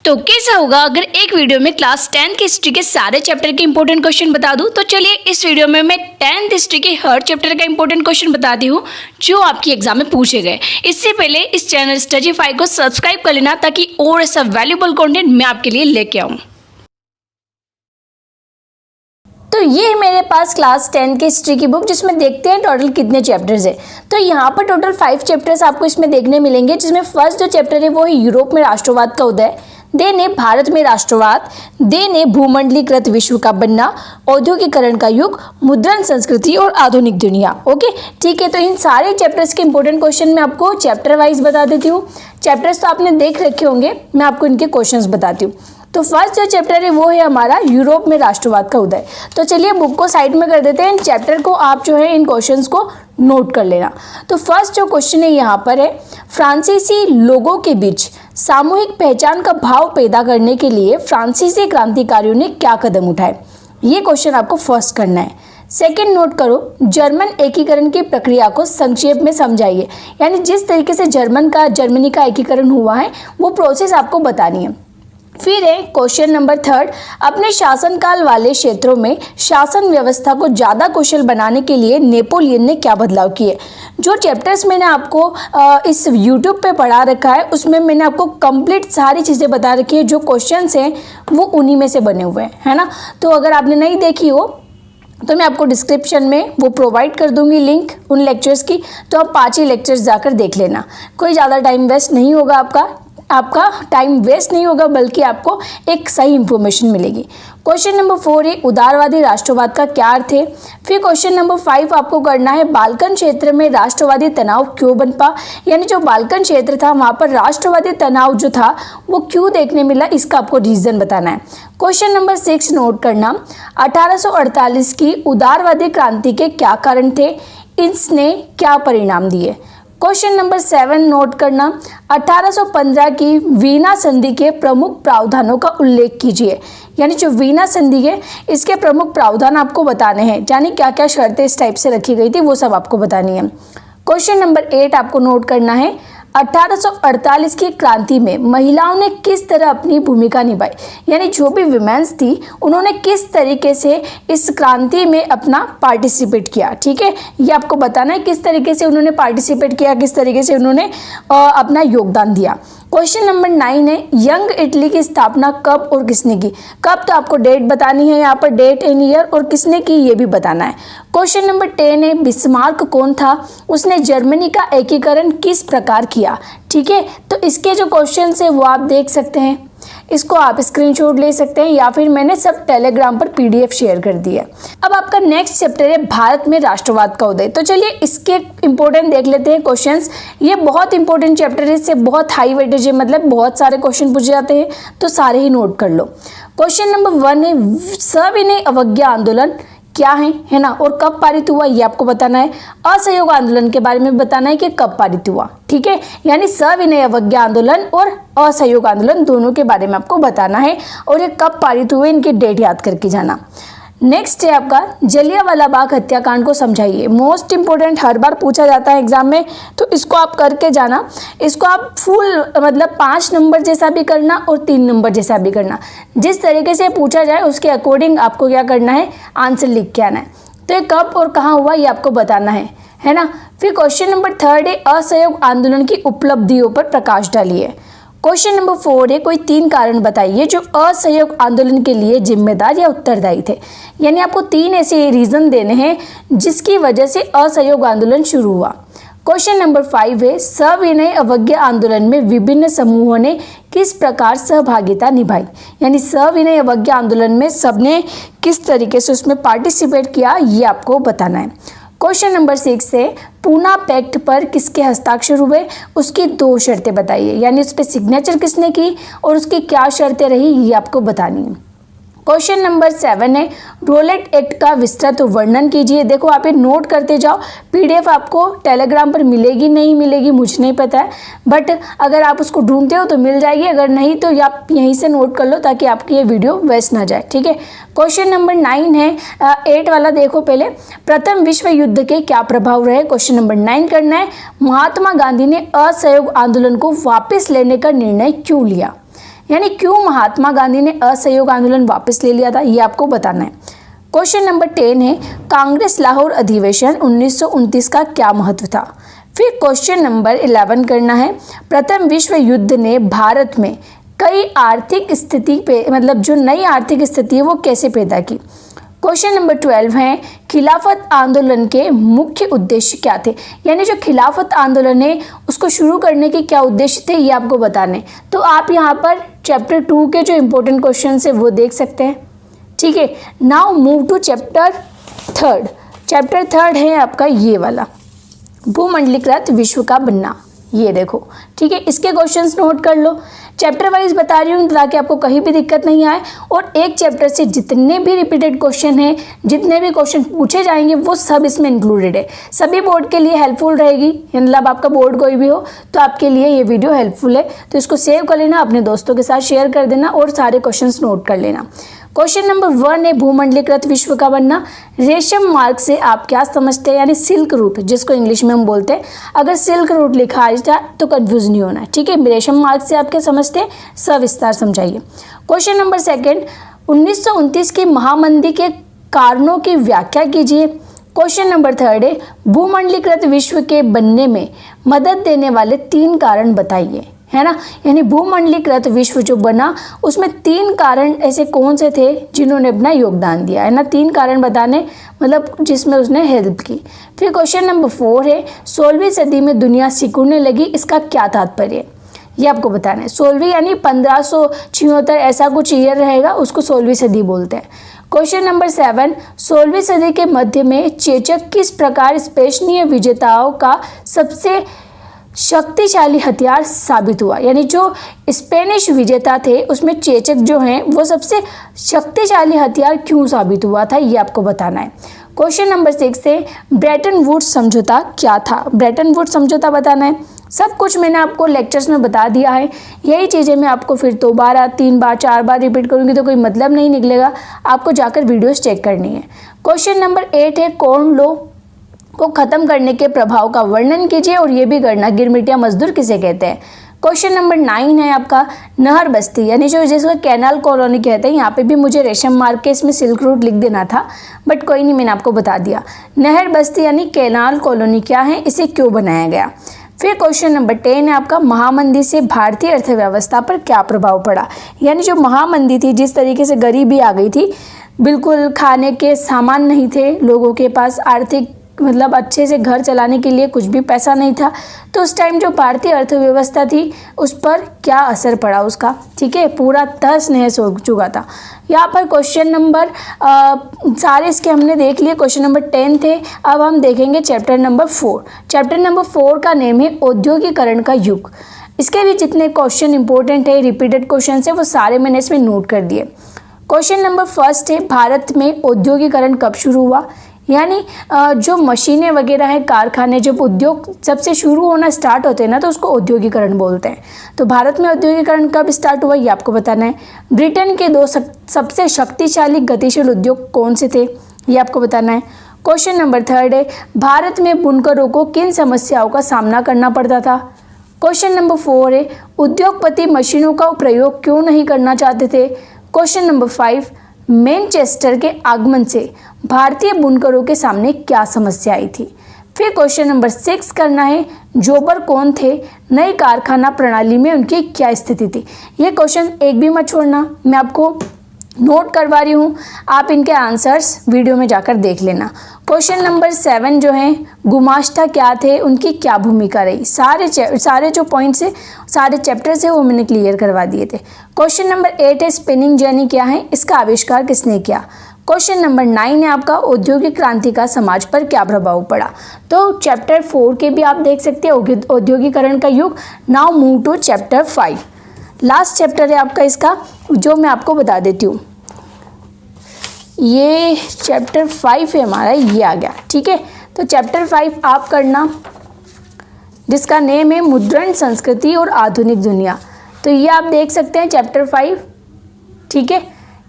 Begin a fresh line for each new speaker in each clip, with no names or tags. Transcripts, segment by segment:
तो कैसा होगा अगर एक वीडियो में क्लास 10 की हिस्ट्री के सारे चैप्टर के इंपॉर्टेंट क्वेश्चन बता दूं। तो चलिए इस वीडियो में मैं 10th हिस्ट्री के हर चैप्टर का इंपॉर्टेंट क्वेश्चन बताती हूँ जो आपकी एग्जाम में पूछे गए। इससे पहले इस चैनल स्टडीफाई को सब्सक्राइब कर लेना ताकि और ऐसा वैल्यूबल कंटेंट मैं आपके लिए लेके आऊँ। तो ये है मेरे पास क्लास 10 की हिस्ट्री की बुक, जिसमें देखते हैं टोटल कितने चैप्टर्स है। तो यहाँ पर टोटल 5 चैप्टर्स आपको इसमें देखने मिलेंगे, जिसमें फर्स्ट जो चैप्टर है वो है यूरोप में राष्ट्रवाद का उदय, देन है भारत में राष्ट्रवाद, देन है भूमंडलीकृत विश्व का बनना, औद्योगिकरण का युग, मुद्रण संस्कृति और आधुनिक दुनिया। ओके ठीक है, तो इन सारे चैप्टर्स के इंपॉर्टेंट क्वेश्चन मैं आपको चैप्टर वाइज बता देती हूँ। चैप्टर्स तो आपने देख रखे होंगे, मैं आपको इनके क्वेश्चंस बताती हूँ। तो फर्स्ट जो चैप्टर है वो है हमारा यूरोप में राष्ट्रवाद का उदय। तो चलिए बुक को साइड में कर देते हैं, इन चैप्टर को आप जो है इन क्वेश्चंस को नोट कर लेना। तो फर्स्ट जो क्वेश्चन है यहाँ पर है, फ्रांसीसी लोगों के बीच सामूहिक पहचान का भाव पैदा करने के लिए फ्रांसीसी क्रांतिकारियों ने क्या कदम उठाए। ये क्वेश्चन आपको फर्स्ट करना है। सेकेंड नोट करो, जर्मन एकीकरण की प्रक्रिया को संक्षेप में समझाइए, यानी जिस तरीके से जर्मनी का एकीकरण हुआ है वो प्रोसेस आपको बतानी है। फिर है क्वेश्चन नंबर थर्ड, अपने शासनकाल वाले क्षेत्रों में शासन व्यवस्था को ज़्यादा कुशल बनाने के लिए नेपोलियन ने क्या बदलाव किए। जो चैप्टर्स मैंने आपको इस YouTube पे पढ़ा रखा है उसमें मैंने आपको कंप्लीट सारी चीज़ें बता रखी है। जो क्वेश्चंस हैं वो उन्हीं में से बने हुए हैं, है ना। तो अगर आपने नहीं देखी हो तो मैं आपको डिस्क्रिप्शन में वो प्रोवाइड कर दूंगी लिंक उन लेक्चर्स की, तो आप 5 ही लेक्चर्स जाकर देख लेना। कोई ज़्यादा टाइम वेस्ट नहीं होगा, आपका टाइम वेस्ट नहीं होगा, बल्कि आपको एक सही इंफॉर्मेशन मिलेगी। क्वेश्चन नंबर 4 है, उदारवादी राष्ट्रवाद का क्या अर्थ है। फिर क्वेश्चन नंबर 5 आपको करना है, बाल्कन क्षेत्र में राष्ट्रवादी तनाव क्यों बन पा, यानी जो बाल्कन क्षेत्र था वहाँ पर राष्ट्रवादी तनाव जो था वो क्यों देखने मिला, इसका आपको रीजन बताना है। क्वेश्चन नंबर 6 नोट करना, 1848 की उदारवादी क्रांति के क्या कारण थे, इसने क्या परिणाम दिए। क्वेश्चन नंबर 7 नोट करना, 1815 की वीना संधि के प्रमुख प्रावधानों का उल्लेख कीजिए, यानी जो वीना संधि है इसके प्रमुख प्रावधान आपको बताने हैं, यानी क्या क्या शर्तें इस टाइप से रखी गई थी वो सब आपको बतानी है। क्वेश्चन नंबर 8 आपको नोट करना है, 1848 की क्रांति में महिलाओं ने किस तरह अपनी भूमिका निभाई, यानी जो भी वुमेन्स थी उन्होंने किस तरीके से इस क्रांति में अपना पार्टिसिपेट किया। ठीक है, ये आपको बताना है किस तरीके से उन्होंने पार्टिसिपेट किया, किस तरीके से उन्होंने अपना योगदान दिया। क्वेश्चन नंबर 9 है, यंग इटली की स्थापना कब और किसने की। कब तो आपको डेट बतानी है, यहाँ पर डेट एंड ईयर, और किसने की ये भी बताना है। क्वेश्चन नंबर 10 है, बिस्मार्क कौन था, उसने जर्मनी का एकीकरण किस प्रकार किया। ठीक है, तो इसके जो क्वेश्चन है वो आप देख सकते हैं, इसको आप स्क्रीनशॉट ले सकते हैं या फिर मैंने सब टेलीग्राम पर PDF शेयर कर दिया। अब आपका नेक्स्ट चैप्टर है भारत में राष्ट्रवाद का उदय। तो चलिए इसके इंपॉर्टेंट देख लेते हैं क्वेश्चंस। ये बहुत इंपॉर्टेंट चैप्टर है, इससे बहुत हाई वेटेज है, मतलब बहुत सारे क्वेश्चन पूछे जाते हैं, तो सारे ही नोट कर लो। क्वेश्चन नंबर 1 है, सविनय अवज्ञा आंदोलन क्या है ना, और कब पारित हुआ ये आपको बताना है। असहयोग आंदोलन के बारे में बताना है कि कब पारित हुआ। ठीक है, यानी सविनय अवज्ञा आंदोलन और असहयोग आंदोलन दोनों के बारे में आपको बताना है, और ये कब पारित हुए इनकी डेट याद करके जाना। नेक्स्ट है आपका, जलियांवाला बाग हत्याकांड को समझाइए। मोस्ट इंपोर्टेंट, हर बार पूछा जाता है एग्जाम में, तो इसको आप करके जाना। इसको आप फुल मतलब 5 नंबर जैसा भी करना और 3 नंबर जैसा भी करना, जिस तरीके से पूछा जाए उसके अकॉर्डिंग आपको क्या करना है, आंसर लिख के आना है। तो ये कब और कहाँ हुआ ये आपको बताना है ना। फिर क्वेश्चन नंबर 3 है, असहयोग आंदोलन की उपलब्धियों पर प्रकाश डालिए। क्वेश्चन नंबर 4 है, कोई 3 कारण बताइए जो असहयोग आंदोलन के लिए जिम्मेदार या उत्तरदायी थे, यानी आपको 3 ऐसे रीजन देने हैं जिसकी वजह से असहयोग आंदोलन शुरू हुआ। क्वेश्चन नंबर 5 है, सविनय अवज्ञा आंदोलन में विभिन्न समूहों ने किस प्रकार सहभागिता निभाई, यानी सविनय अवज्ञा आंदोलन में सबने किस तरीके से उसमें पार्टिसिपेट किया ये आपको बताना है। क्वेश्चन नंबर 6 है, पूना पैक्ट पर किसके हस्ताक्षर हुए, उसकी 2 शर्तें बताइए, यानी उस पर सिग्नेचर किसने की और उसकी क्या शर्तें रही ये आपको बतानी है। क्वेश्चन नंबर 7 है, रोलेट एक्ट का विस्तृत वर्णन कीजिए। देखो आप ये नोट करते जाओ, PDF आपको टेलीग्राम पर मिलेगी नहीं मिलेगी मुझे नहीं पता है, बट अगर आप उसको ढूंढते हो तो मिल जाएगी, अगर नहीं तो आप यहीं से नोट कर लो ताकि आपकी ये वीडियो वेस्ट ना जाए। ठीक है, क्वेश्चन नंबर 9 है, 8 वाला देखो पहले, प्रथम विश्व युद्ध के क्या प्रभाव रहे। क्वेश्चन नंबर 9 करना है, महात्मा गांधी ने असहयोग आंदोलन को वापस लेने का निर्णय क्यों लिया, यानी क्यों महात्मा गांधी ने असहयोग आंदोलन वापस ले लिया था, ये आपको बताना है। क्वेश्चन नंबर 10 है कांग्रेस लाहौर अधिवेशन 1929 का क्या महत्व था। फिर क्वेश्चन नंबर 11 करना है प्रथम विश्व युद्ध ने भारत में कई आर्थिक स्थिति पे मतलब जो नई आर्थिक स्थिति है वो कैसे पैदा की। क्वेश्चन नंबर 12 है खिलाफत आंदोलन के मुख्य उद्देश्य क्या थे, यानी जो खिलाफत आंदोलन है उसको शुरू करने के क्या उद्देश्य थे ये आपको बताने। तो आप यहाँ पर चैप्टर 2 के जो इंपॉर्टेंट क्वेश्चन है वो देख सकते हैं। ठीक है, now move to chapter 3। Chapter 3 है आपका ये वाला, भूमंडलीकृत विश्व का बनना। ये देखो, ठीक है, इसके क्वेश्चंस नोट कर लो। चैप्टर वाइज बता रही हूँ ताकि आपको कहीं भी दिक्कत नहीं आए, और एक चैप्टर से जितने भी रिपीटेड क्वेश्चन हैं, जितने भी क्वेश्चन पूछे जाएंगे वो सब इसमें इंक्लूडेड है। सभी बोर्ड के लिए हेल्पफुल रहेगी, मतलब आपका बोर्ड कोई भी हो तो आपके लिए ये वीडियो हेल्पफुल है। तो इसको सेव कर लेना, अपने दोस्तों के साथ शेयर कर देना और सारे क्वेश्चन नोट कर लेना। क्वेश्चन नंबर 1 है भूमंडलीकृत विश्व का बनना। रेशम मार्ग से आप क्या समझते हैं, यानी सिल्क रूट जिसको इंग्लिश में हम बोलते हैं। अगर सिल्क रूट लिखा आ जाए तो कंफ्यूज नहीं होना, ठीक है। रेशम मार्ग से आप क्या समझते हैं, सविस्तार समझाइए। क्वेश्चन नंबर 2 1929 की महामंदी के कारणों की व्याख्या कीजिए। क्वेश्चन नंबर 3 है भूमंडलीकृत विश्व के बनने में मदद देने वाले 3 कारण बताइए, है ना। यानी भूमंडलीकृत विश्व जो बना उसमें 3 कारण ऐसे कौन से थे जिन्होंने अपना योगदान दिया, है ना। 3 कारण बताने, मतलब जिसमें उसने हेल्प की। फिर क्वेश्चन नंबर 4 है 16वीं सदी में दुनिया सिकुड़ने लगी, इसका क्या तात्पर्य, ये आपको बताना है। 16वीं यानी 1576 ऐसा कुछ ईयर रहेगा, उसको 16वीं सदी बोलते हैं। क्वेश्चन नंबर 7 16वीं सदी के मध्य में चेचक किस प्रकार स्पेनीय विजेताओं का सबसे शक्तिशाली हथियार साबित हुआ, यानी जो स्पेनिश विजेता थे उसमें चेचक जो हैं वो सबसे शक्तिशाली हथियार क्यों साबित हुआ था, ये आपको बताना है। क्वेश्चन नंबर 6 है ब्रेटन वुड्स समझौता क्या था। ब्रेटन वुड्स समझौता बताना है। सब कुछ मैंने आपको लेक्चर्स में बता दिया है, यही चीज़ें मैं आपको फिर 2 बार 3 बार 4 बार रिपीट करूँगी तो कोई मतलब नहीं निकलेगा, आपको जाकर वीडियोस चेक करनी है। क्वेश्चन नंबर 8 है कॉर्न लॉ को खत्म करने के प्रभाव का वर्णन कीजिए, और ये भी करना गिरमिटिया मजदूर किसे कहते हैं। क्वेश्चन नंबर 9 है आपका नहर बस्ती, यानी जो जिसको कैनाल कॉलोनी कहते हैं। यहाँ पे भी मुझे रेशम मार्ग के इसमें सिल्क रूट लिख देना था, बट कोई नहीं, मैंने आपको बता दिया। नहर बस्ती यानी कैनाल कॉलोनी क्या है, इसे क्यों बनाया गया। फिर क्वेश्चन नंबर 10 है आपका महामंदी से भारतीय अर्थव्यवस्था पर क्या प्रभाव पड़ा, यानी जो महामंदी थी, जिस तरीके से गरीबी आ गई थी, बिल्कुल खाने के सामान नहीं थे लोगों के पास, आर्थिक मतलब अच्छे से घर चलाने के लिए कुछ भी पैसा नहीं था, तो उस टाइम जो भारतीय अर्थव्यवस्था थी उस पर क्या असर पड़ा उसका, ठीक है, पूरा तहस नहस हो चुका था। यहाँ पर क्वेश्चन नंबर सारे इसके हमने देख लिए, क्वेश्चन नंबर 10 थे। अब हम देखेंगे चैप्टर नंबर 4। चैप्टर नंबर 4 का नेम है औद्योगिकरण का युग। इसके भी जितने क्वेश्चन इंपॉर्टेंट है, रिपीटेड क्वेश्चन है, वो सारे मैंने इसमें नोट कर दिए। क्वेश्चन नंबर 1 है भारत में औद्योगिकरण कब शुरू हुआ, यानी जो मशीनें वगैरह हैं, कारखाने, जब उद्योग सबसे शुरू होना स्टार्ट होते हैं ना तो उसको औद्योगिकरण बोलते हैं। तो भारत में औद्योगिकरण कब स्टार्ट हुआ ये आपको बताना है। ब्रिटेन के 2 सबसे शक्तिशाली गतिशील उद्योग कौन से थे, ये आपको बताना है। क्वेश्चन नंबर 3 है भारत में बुनकरों को किन समस्याओं का सामना करना पड़ता था। क्वेश्चन नंबर 4 है उद्योगपति मशीनों का प्रयोग क्यों नहीं करना चाहते थे। क्वेश्चन नंबर 5 मैनचेस्टर के आगमन से भारतीय बुनकरों के सामने क्या समस्या आई थी। फिर क्वेश्चन नंबर 6 करना है जोबर कौन थे, नई कारखाना प्रणाली में उनकी क्या स्थिति थी। ये क्वेश्चन एक भी मत छोड़ना, मैं आपको नोट करवा रही हूँ, आप इनके आंसर्स वीडियो में जाकर देख लेना। क्वेश्चन नंबर 7 जो है गुमाश्ता क्या थे, उनकी क्या भूमिका रही। सारे जो पॉइंट्स है, सारे चैप्टर्स है वो मैंने क्लियर करवा दिए थे। क्वेश्चन नंबर 8 है स्पिनिंग जेनी क्या है, इसका आविष्कार किसने किया। क्वेश्चन नंबर 9 है आपका औद्योगिक क्रांति का समाज पर क्या प्रभाव पड़ा। तो चैप्टर 4 के भी आप देख सकते हैं औद्योगिकरण का युग। Now move to chapter 5। Last chapter है आपका इसका, जो मैं आपको बता देती हूँ। ये चैप्टर 5 है हमारा, ये आ गया, ठीक है। तो चैप्टर 5 आप करना, जिसका नेम है मुद्रण संस्कृति और आधुनिक दुनिया। तो ये आप देख सकते हैं चैप्टर 5, ठीक है।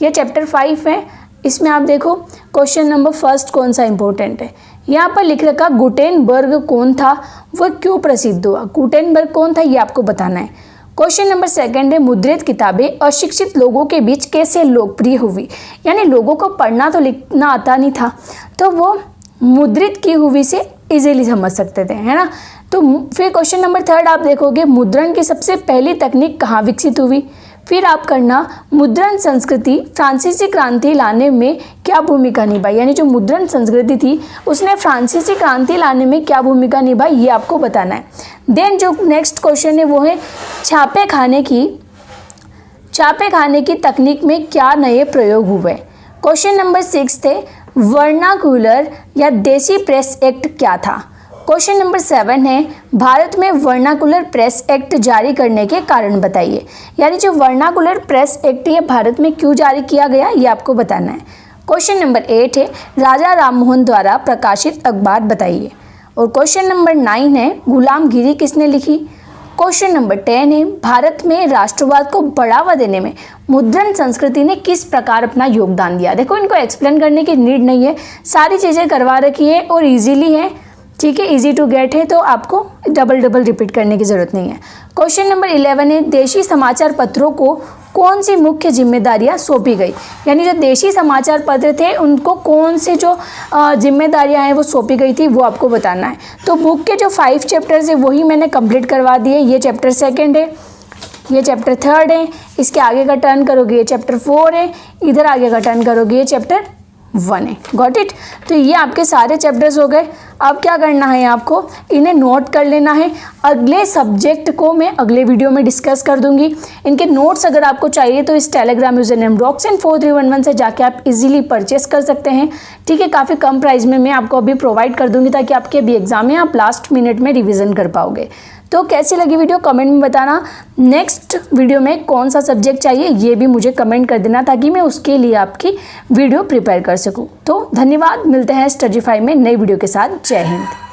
ये चैप्टर 5 है। इसमें आप देखो क्वेश्चन नंबर 1 कौन सा इंपॉर्टेंट है। यहाँ पर लिख रखा गुटेनबर्ग कौन था, वह क्यों प्रसिद्ध हुआ। गुटेनबर्ग कौन था ये आपको बताना है। क्वेश्चन नंबर 2 है मुद्रित किताबें अशिक्षित लोगों के बीच कैसे लोकप्रिय हुई, यानी लोगों को पढ़ना तो लिखना आता नहीं था, तो वो मुद्रित की हुई से इजीली समझ सकते थे, है ना। तो फिर क्वेश्चन नंबर 3 आप देखोगे मुद्रण की सबसे पहली तकनीक कहाँ विकसित हुई। फिर आप करना मुद्रण संस्कृति फ्रांसीसी क्रांति लाने में क्या भूमिका निभाई, यानी जो मुद्रण संस्कृति थी उसने फ्रांसीसी क्रांति लाने में क्या भूमिका निभाई, ये आपको बताना है। देन जो नेक्स्ट क्वेश्चन है वो है छापे खाने की तकनीक में क्या नए प्रयोग हुए। क्वेश्चन नंबर 6 थे वर्नाकुलर या देसी प्रेस एक्ट क्या था। क्वेश्चन नंबर 7 है भारत में वर्नाकुलर प्रेस एक्ट जारी करने के कारण बताइए, यानी जो वर्नाकुलर प्रेस एक्ट ये भारत में क्यों जारी किया गया ये आपको बताना है। क्वेश्चन नंबर 8 है राजा राममोहन द्वारा प्रकाशित अखबार बताइए। और क्वेश्चन नंबर 9 है गुलामगिरी किसने लिखी। क्वेश्चन नंबर 10 है भारत में राष्ट्रवाद को बढ़ावा देने में मुद्रण संस्कृति ने किस प्रकार अपना योगदान दिया। देखो इनको एक्सप्लेन करने की नीड नहीं है, सारी चीज़ें करवा रखी है और इजीली है, ठीक है, इजी टू गेट है, तो आपको डबल रिपीट करने की ज़रूरत नहीं है। क्वेश्चन नंबर 11 है देशी समाचार पत्रों को कौन सी मुख्य जिम्मेदारियां सौंपी गई, यानी जो देशी समाचार पत्र थे उनको कौन से जो जिम्मेदारियां हैं वो सौंपी गई थी वो आपको बताना है। तो बुक के जो 5 चैप्टर्स है वही मैंने कंप्लीट करवा दिए। ये चैप्टर 2 है, ये चैप्टर 3 है, इसके आगे का टर्न करोगे ये चैप्टर 4 है, इधर आगे का टर्न करोगे ये चैप्टर 1 है। Got it. तो ये आपके सारे चैप्टर्स हो गए। अब क्या करना है आपको, इन्हें नोट कर लेना है। अगले सब्जेक्ट को मैं अगले वीडियो में डिस्कस कर दूंगी। इनके नोट्स अगर आपको चाहिए तो इस टेलीग्राम यूजर नेम roxin4311 से जाके आप इजीली परचेस कर सकते हैं, ठीक है। काफ़ी कम प्राइस में मैं आपको अभी प्रोवाइड कर दूंगी ताकि आपके भी एग्जाम में आप लास्ट मिनट में रिविजन कर पाओगे। तो कैसी लगी वीडियो कमेंट में बताना। नेक्स्ट वीडियो में कौन सा सब्जेक्ट चाहिए ये भी मुझे कमेंट कर देना ताकि मैं उसके लिए आपकी वीडियो प्रिपेयर कर सकूं। तो धन्यवाद, मिलते हैं स्टडीफाई में नई वीडियो के साथ। जय हिंद।